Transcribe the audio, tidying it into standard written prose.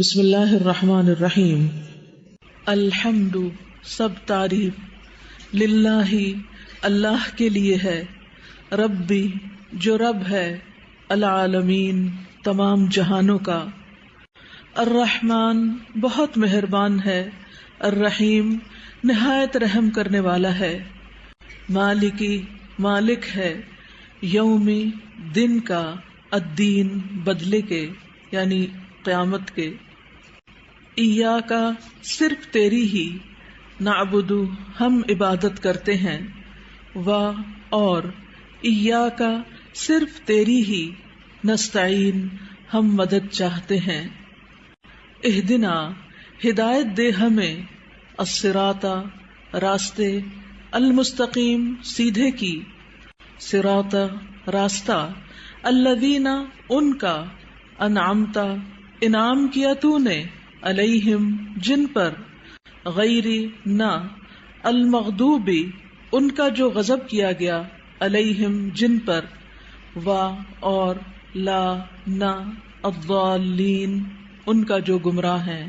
بسم اللہ الرحمن الرحیم۔ الحمد سب تعریف، للہ اللہ کے لیے ہے، ربی جو رب ہے، العالمین تمام جہانوں کا، الرحمن بہت مہربان ہے، الرحیم نہایت رحم کرنے والا ہے، مالکی مالک ہے، یومی دن کا، الدین بدلے کے یعنی قیامت کے، ایاکا صرف تیری ہی، نعبد ہم عبادت کرتے ہیں، اور ایاکا صرف تیری ہی، نستعین ہم مدد چاہتے ہیں، اہدنا ہدایت دے ہمیں، الصراط راستے، المستقیم سیدھے کی، صراط راستہ، الذین ان کا، انعمت انعام کیا تو نے، علیہم جن پر، غیری نہ، المغضوبی ان کا جو غضب کیا گیا، علیہم جن پر، اور لا نہ، الضالین ان کا جو گمراہ ہیں۔